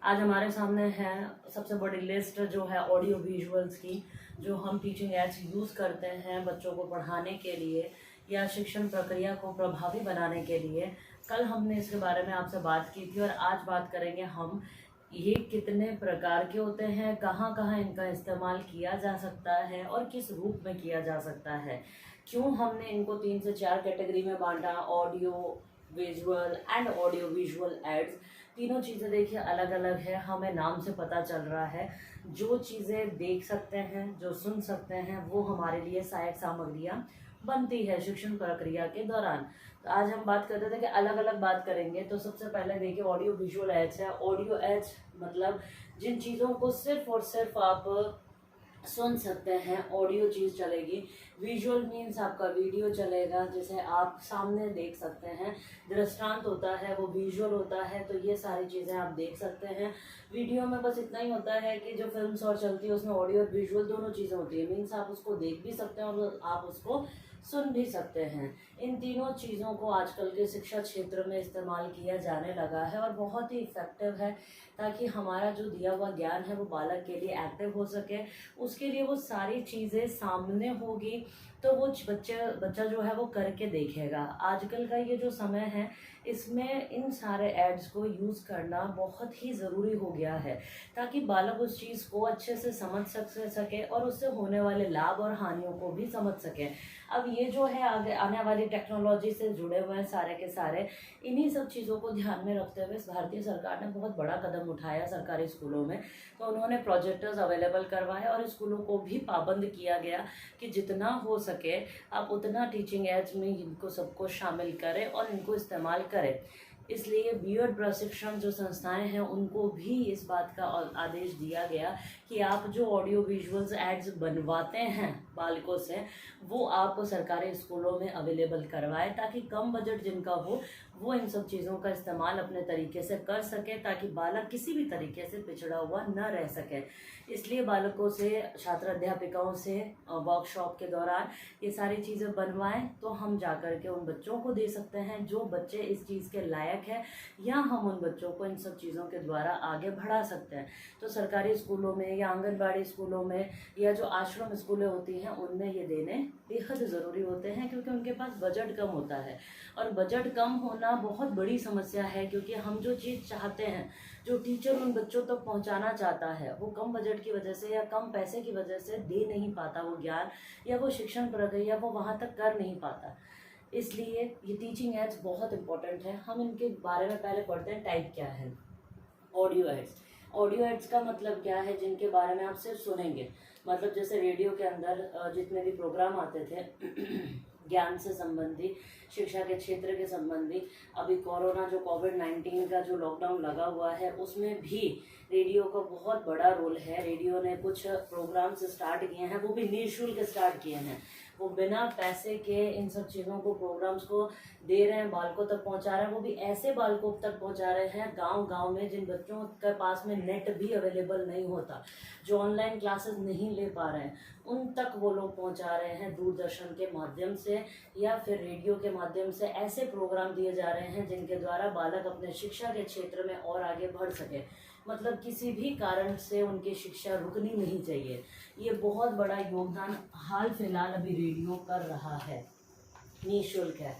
आज हमारे सामने है सबसे बड़ी लिस्ट जो है ऑडियो विजुअल्स की, जो हम टीचिंग एड्स यूज़ करते हैं बच्चों को पढ़ाने के लिए या शिक्षण प्रक्रिया को प्रभावी बनाने के लिए। कल हमने इसके बारे में आपसे बात की थी और आज बात करेंगे हम ये कितने प्रकार के होते हैं, कहाँ कहाँ इनका इस्तेमाल किया जा सकता है और किस रूप में किया जा सकता है। क्यों हमने इनको 3 से 4 कैटेगरी में बांटा, audio visual and audio visual aids. तीनों चीज़ें देखिए अलग अलग है, हमें नाम से पता चल रहा है। जो चीज़ें देख सकते हैं, जो सुन सकते हैं, वो हमारे लिए सहायक सामग्रियाँ बनती है शिक्षण प्रक्रिया के दौरान। तो आज हम बात करते थे कि अलग अलग बात करेंगे। तो सबसे पहले देखिए ऑडियो विजुअल एड्स है। ऑडियो एड्स मतलब जिन चीज़ों को सिर्फ और सिर्फ आप सुन सकते हैं, ऑडियो चीज़ चलेगी। विजुअल मीन्स आपका वीडियो चलेगा, जिसे आप सामने देख सकते हैं। दृष्टांत होता है वो विजुअल होता है, तो ये सारी चीज़ें आप देख सकते हैं। वीडियो में बस इतना ही होता है कि जो फिल्म्स और चलती है उसमें ऑडियो और विजुअल दोनों चीज़ें होती है। मीन्स आप उसको देख भी सकते हैं और आप उसको सुन भी सकते हैं। इन तीनों चीज़ों को आजकल के शिक्षा क्षेत्र में इस्तेमाल किया जाने लगा है और बहुत ही इफ़ेक्टिव है, ताकि हमारा जो दिया हुआ ज्ञान है वो बालक के लिए एक्टिव हो सके। उसके लिए वो सारी चीज़ें सामने होगी तो वो बच्चा जो है वो करके देखेगा। आजकल का ये जो समय है इसमें इन सारे एड्स को यूज़ करना बहुत ही ज़रूरी हो गया है, ताकि बालक उस चीज़ को अच्छे से समझ सके और उससे होने वाले लाभ और हानियों को भी समझ सके। अब ये जो है आगे आने वाली टेक्नोलॉजी से जुड़े हुए हैं सारे के सारे। इन्हीं सब चीज़ों को ध्यान में रखते हुए भारतीय सरकार ने बहुत बड़ा कदम उठाया सरकारी स्कूलों में। तो उन्होंने प्रोजेक्टर्स अवेलेबल करवाए और स्कूलों को भी पाबंद किया गया कि जितना हो सके आप उतना टीचिंग एड्स में इनको सबको शामिल करें और इनको इस्तेमाल करें। इसलिए बीएड प्रशिक्षण जो संस्थाएं हैं उनको भी इस बात का आदेश दिया गया कि आप जो ऑडियो विजुअल्स एड्स बनवाते हैं बालकों से, वो आप सरकारी स्कूलों में अवेलेबल करवाएं, ताकि कम बजट जिनका हो वो इन सब चीज़ों का इस्तेमाल अपने तरीके से कर सके, ताकि बालक किसी भी तरीके से पिछड़ा हुआ न रह सके। इसलिए बालकों से, छात्र अध्यापिकाओं से वर्कशॉप के दौरान ये सारी चीज़ें बनवाएं, तो हम जाकर के उन बच्चों को दे सकते हैं जो बच्चे इस चीज़ के लायक है, या हम उन बच्चों को इन सब चीज़ों के द्वारा आगे बढ़ा सकते हैं। तो सरकारी स्कूलों में या आंगनबाड़ी स्कूलों में या जो आश्रम स्कूलें होती हैं उनमें ये देने बेहद ज़रूरी होते हैं, क्योंकि उनके पास बजट कम होता है। और बजट कम होना बहुत बड़ी समस्या है, क्योंकि हम जो चीज़ चाहते हैं, जो टीचर उन बच्चों तक पहुंचाना चाहता है, वो कम बजट की वजह से या कम पैसे की वजह से दे नहीं पाता वो ज्ञान, या वो शिक्षण प्रक्रिया वो वहाँ तक कर नहीं पाता। इसलिए ये टीचिंग एड्स बहुत इंपॉर्टेंट है। हम इनके बारे में पहले पढ़ते हैं टाइप क्या है। Audio ads. ऑडियो एड्स का मतलब क्या है? जिनके बारे में आप सिर्फ सुनेंगे। मतलब जैसे रेडियो के अंदर जितने भी प्रोग्राम आते थे ज्ञान से संबंधी, शिक्षा के क्षेत्र के संबंधी, अभी कोरोना जो कोविड-19 का जो लॉकडाउन लगा हुआ है उसमें भी रेडियो का बहुत बड़ा रोल है। रेडियो ने कुछ प्रोग्राम्स स्टार्ट किए हैं, वो भी निःशुल्क स्टार्ट किए हैं। वो बिना पैसे के इन सब चीज़ों को, प्रोग्राम्स को दे रहे हैं, बालकों तक पहुंचा रहे हैं। वो भी ऐसे बालकों तक पहुंचा रहे हैं गांव-गांव में जिन बच्चों के पास में नेट भी अवेलेबल नहीं होता, जो ऑनलाइन क्लासेस नहीं ले पा रहे हैं, उन तक वो लोग पहुंचा रहे हैं दूरदर्शन के माध्यम से या फिर रेडियो के माध्यम से। ऐसे प्रोग्राम दिए जा रहे हैं जिनके द्वारा बालक अपने शिक्षा के क्षेत्र में और आगे बढ़ सके। मतलब किसी भी कारण से उनकी शिक्षा रुकनी नहीं चाहिए। ये बहुत बड़ा योगदान हाल फिलहाल अभी रेडियो कर रहा है, निःशुल्क है।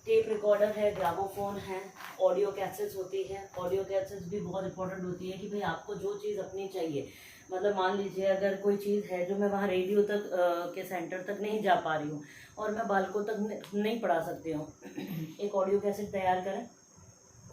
टेप रिकॉर्डर है, ग्रामोफोन है, ऑडियो कैसेट्स होती है। ऑडियो कैसेट्स भी बहुत इंपॉर्टेंट होती है कि भाई आपको जो चीज़ अपनी चाहिए, मतलब मान लीजिए अगर कोई चीज़ है जो मैं वहाँ रेडियो तक के सेंटर तक नहीं जा पा रही हूँ और मैं बालकों तक नहीं पढ़ा सकती हूँ, एक ऑडियो कैसेट तैयार करें।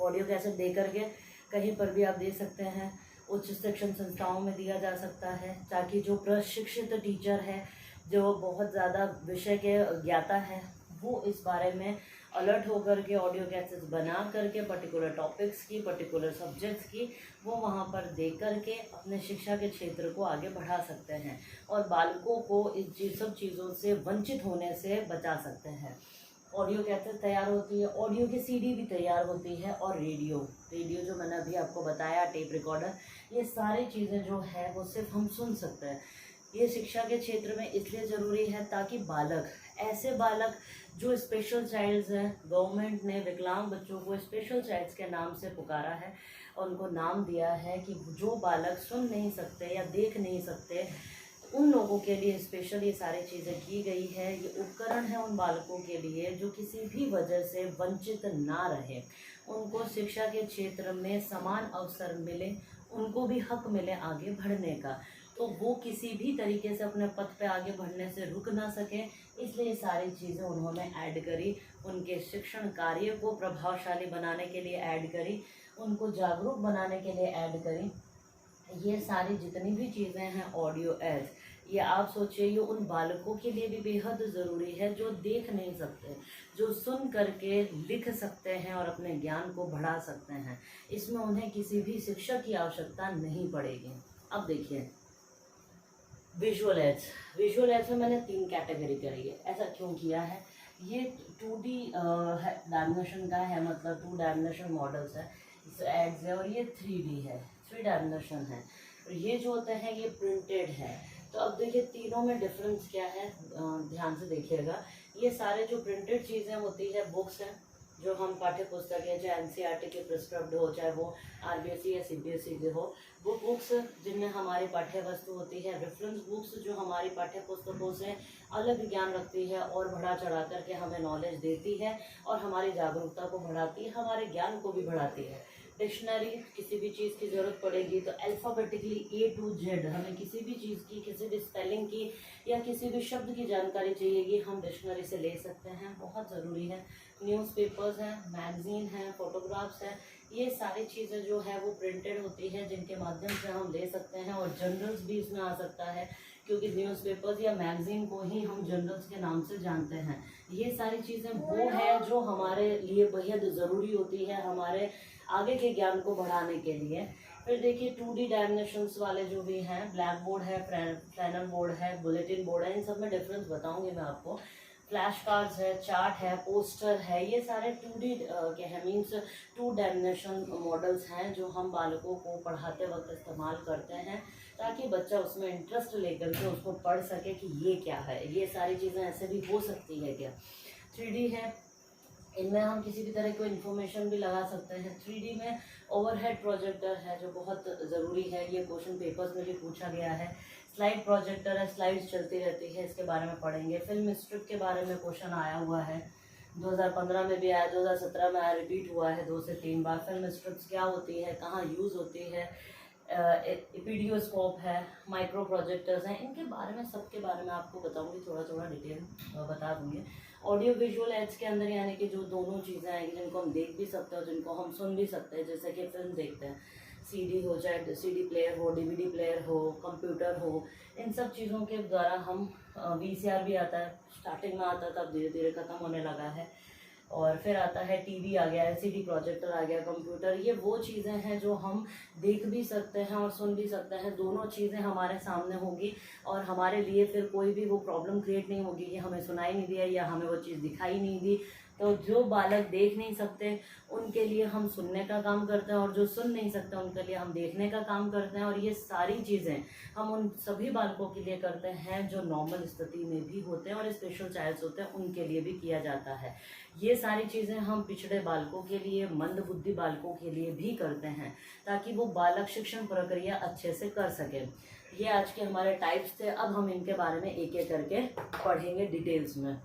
ऑडियो कैसेट दे करके कहीं पर भी आप दे सकते हैं। उच्च शिक्षण संस्थाओं में दिया जा सकता है, ताकि जो प्रशिक्षित टीचर है, जो बहुत ज़्यादा विषय के ज्ञाता है, वो इस बारे में अलर्ट होकर के ऑडियो कैसेट्स बना करके पर्टिकुलर टॉपिक्स की, पर्टिकुलर सब्जेक्ट्स की, वो वहाँ पर दे करके अपने शिक्षा के क्षेत्र को आगे बढ़ा सकते हैं और बालकों को इस सब चीज़ों से वंचित होने से बचा सकते हैं। ऑडियो कैसेट तैयार होती है, ऑडियो की सीडी भी तैयार होती है, और रेडियो जो मैंने अभी आपको बताया, टेप रिकॉर्डर, ये सारी चीज़ें जो है वो सिर्फ हम सुन सकते हैं। ये शिक्षा के क्षेत्र में इसलिए ज़रूरी है ताकि बालक, ऐसे बालक जो स्पेशल चाइल्ड्स हैं, गवर्नमेंट ने विकलांग बच्चों को स्पेशल चाइल्ड्स के नाम से पुकारा है और उनको नाम दिया है कि जो बालक सुन नहीं सकते या देख नहीं सकते, उन लोगों के लिए स्पेशल ये सारी चीज़ें की गई है। ये उपकरण है उन बालकों के लिए जो किसी भी वजह से वंचित ना रहे, उनको शिक्षा के क्षेत्र में समान अवसर मिले, उनको भी हक मिले आगे बढ़ने का, तो वो किसी भी तरीके से अपने पथ पे आगे बढ़ने से रुक ना सके। इसलिए ये सारी चीज़ें उन्होंने ऐड करी, उनके शिक्षण कार्य को प्रभावशाली बनाने के लिए ऐड करी, उनको जागरूक बनाने के लिए ऐड करी। ये सारी जितनी भी चीज़ें हैं ऑडियो एड्स, ये आप सोचिए ये उन बालकों के लिए भी बेहद ज़रूरी है जो देख नहीं सकते, जो सुन करके लिख सकते हैं और अपने ज्ञान को बढ़ा सकते हैं। इसमें उन्हें किसी भी शिक्षक की आवश्यकता नहीं पड़ेगी। अब देखिए विजुअल एड्स, विजुअल एड्स में मैंने 3 कैटेगरी करी है। ऐसा क्यों किया है? ये 2D डायमेंशन का है, मतलब 2 डायमेंशन मॉडल्स है इस एड्स है, और ये 3D है, 3 डायमेंशन है। और ये जो होते हैं ये प्रिंटेड है। तो अब देखिए तीनों में डिफरेंस क्या है, ध्यान से देखिएगा। ये सारे जो प्रिंटेड चीज़ें होती है, बुक्स हैं जो हम पाठ्य पुस्तक है, चाहे NCERT के प्रिस्क्राइब्ड हो, चाहे वो RBSE या CBSE के हो, वो बुक्स जिनमें हमारी पाठ्य वस्तु होती है, रेफरेंस बुक्स जो हमारी पाठ्य पुस्तकों से अलग ज्ञान रखती है और बढ़ा चढ़ा करके हमें नॉलेज देती है और हमारी जागरूकता को बढ़ाती है, हमारे ज्ञान को भी बढ़ाती है। डिक्शनरी, किसी भी चीज़ की ज़रूरत पड़ेगी तो अल्फ़ाबेटिकली A to Z हमें किसी भी चीज़ की, किसी भी स्पेलिंग की या किसी भी शब्द की जानकारी चाहिएगी, हम डिक्शनरी से ले सकते हैं, बहुत ज़रूरी है। न्यूज़पेपर्स हैं, मैगज़ीन हैं, फ़ोटोग्राफ्स हैं, ये सारी चीज़ें जो है वो प्रिंटेड होती है जिनके माध्यम से हम ले सकते हैं। और जर्नल्स भी इसमें आ सकता है क्योंकि न्यूज़पेपर्स या मैगज़ीन को ही हम जर्नल्स के नाम से जानते हैं। ये सारी चीज़ें वो है जो हमारे लिए बेहद ज़रूरी होती है हमारे आगे के ज्ञान को बढ़ाने के लिए। फिर देखिए 2D डायमेंशंस वाले जो भी हैं, ब्लैक बोर्ड है, प्लानर बोर्ड है, बुलेटिन बोर्ड है, इन सब में डिफरेंस बताऊंगी मैं आपको। फ्लैश कार्ड्स है, चार्ट है, पोस्टर है, ये सारे 2D के हैं, मीन्स 2 डायमेंशन मॉडल्स हैं जो हम बालकों को पढ़ाते वक्त इस्तेमाल करते हैं ताकि बच्चा उसमें इंटरेस्ट लेकर के उसको पढ़ सके कि ये क्या है, ये सारी चीज़ें ऐसे भी हो सकती है क्या। 3D है, इनमें हम किसी भी तरह को इन्फॉर्मेशन भी लगा सकते हैं। 3D में ओवरहेड प्रोजेक्टर है जो बहुत ज़रूरी है, ये क्वेश्चन पेपर्स में भी पूछा गया है। स्लाइड प्रोजेक्टर है, स्लाइड्स चलती रहती है, इसके बारे में पढ़ेंगे। फिल्म स्ट्रिप के बारे में क्वेश्चन आया हुआ है, 2015 में भी आया, 2017 में आया, रिपीट हुआ है 2 से 3 बार। फिल्म स्ट्रिप्स क्या होती है, कहाँ यूज़ होती है, वीडियोस्कोप है, माइक्रो प्रोजेक्टर्स हैं, इनके बारे में, सबके बारे में आपको बताऊंगी, थोड़ा थोड़ा डिटेल बता दूंगी। ऑडियो विजुअल एड्स के अंदर यानी कि जो दोनों चीज़ें आएंगी जिनको हम देख भी सकते हैं और जिनको हम सुन भी सकते हैं, जैसे कि फिल्म देखते हैं, CD हो, चाहे CD प्लेयर हो, DVD प्लेयर हो, कंप्यूटर हो, इन सब चीज़ों के द्वारा हम VCR भी आता है, स्टार्टिंग में आता था, अब धीरे धीरे ख़त्म होने लगा है। और फिर आता है TV आ गया, LCD प्रोजेक्टर आ गया, कंप्यूटर, ये वो चीज़ें हैं जो हम देख भी सकते हैं और सुन भी सकते हैं, दोनों चीज़ें हमारे सामने होगी और हमारे लिए फिर कोई भी वो प्रॉब्लम क्रिएट नहीं होगी कि हमें सुनाई नहीं दिया या हमें वो चीज़ दिखाई नहीं दी। तो जो बालक देख नहीं सकते उनके लिए हम सुनने का काम करते हैं और जो सुन नहीं सकते उनके लिए हम देखने का काम करते हैं। और ये सारी चीज़ें हम उन सभी बालकों के लिए करते हैं जो नॉर्मल स्थिति में भी होते हैं और स्पेशल चाइल्ड्स होते हैं, उनके लिए भी किया जाता है। ये सारी चीज़ें हम पिछड़े बालकों के लिए, मंद बुद्धि बालकों के लिए भी करते हैं ताकि वो बालक शिक्षण प्रक्रिया अच्छे से कर सकें। ये आज के हमारे टाइप्स थे। अब हम इनके बारे में एक एक करके पढ़ेंगे डिटेल्स में।